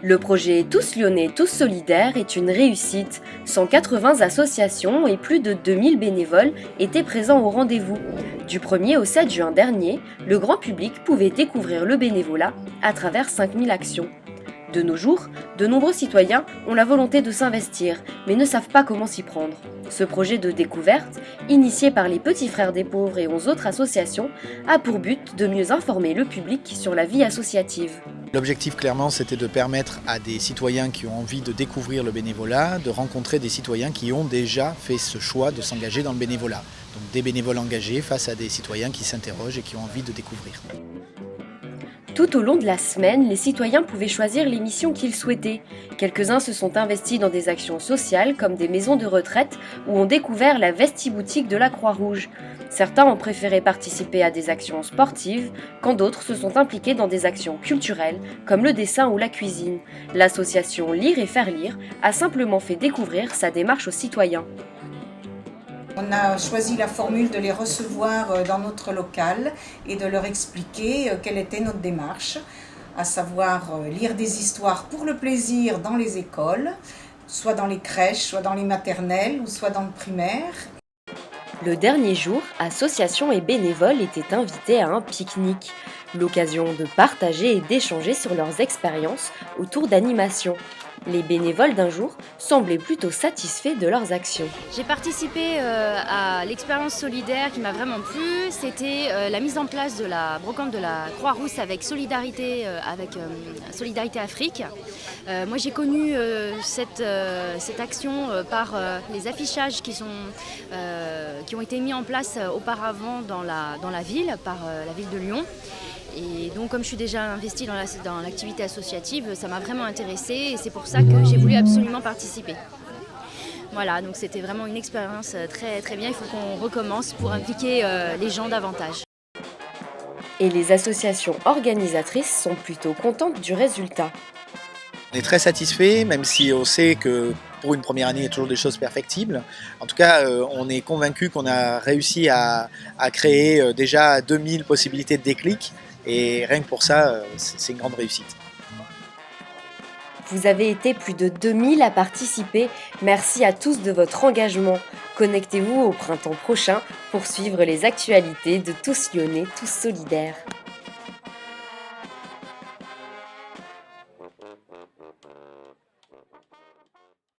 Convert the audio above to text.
Le projet Tous Lyonnais, Tous Solidaires est une réussite. 180 associations et plus de 2000 bénévoles étaient présents au rendez-vous. Du 1er au 7 juin dernier, le grand public pouvait découvrir le bénévolat à travers 5000 actions. De nos jours, de nombreux citoyens ont la volonté de s'investir, mais ne savent pas comment s'y prendre. Ce projet de découverte, initié par les Petits Frères des Pauvres et 11 autres associations, a pour but de mieux informer le public sur la vie associative. L'objectif clairement c'était de permettre à des citoyens qui ont envie de découvrir le bénévolat, de rencontrer des citoyens qui ont déjà fait ce choix de s'engager dans le bénévolat. Donc des bénévoles engagés face à des citoyens qui s'interrogent et qui ont envie de découvrir. Tout au long de la semaine, les citoyens pouvaient choisir les missions qu'ils souhaitaient. Quelques-uns se sont investis dans des actions sociales comme des maisons de retraite ou ont découvert la vestiboutique de la Croix-Rouge. Certains ont préféré participer à des actions sportives, quand d'autres se sont impliqués dans des actions culturelles comme le dessin ou la cuisine. L'association Lire et Faire Lire a simplement fait découvrir sa démarche aux citoyens. On a choisi la formule de les recevoir dans notre local et de leur expliquer quelle était notre démarche, à savoir lire des histoires pour le plaisir dans les écoles, soit dans les crèches, soit dans les maternelles ou soit dans le primaire. Le dernier jour, associations et bénévoles étaient invités à un pique-nique, l'occasion de partager et d'échanger sur leurs expériences autour d'animations. Les bénévoles d'un jour semblaient plutôt satisfaits de leurs actions. J'ai participé à l'expérience solidaire qui m'a vraiment plu. C'était la mise en place de la brocante de la Croix-Rousse avec Solidarité Afrique. Moi j'ai connu cette action par les affichages qui ont été mis en place auparavant dans la ville, par la ville de Lyon. Et donc comme je suis déjà investie dans l'activité associative, ça m'a vraiment intéressée et c'est pour ça que j'ai voulu absolument participer. Voilà, donc c'était vraiment une expérience très, très bien, il faut qu'on recommence pour impliquer les gens davantage. Et les associations organisatrices sont plutôt contentes du résultat. On est très satisfait, même si on sait que pour une première année, il y a toujours des choses perfectibles. En tout cas, on est convaincu qu'on a réussi à créer déjà 2000 possibilités de déclic. Et rien que pour ça, c'est une grande réussite. Vous avez été plus de 2000 à participer. Merci à tous de votre engagement. Connectez-vous au printemps prochain pour suivre les actualités de Tous Lyonnais, Tous Solidaires.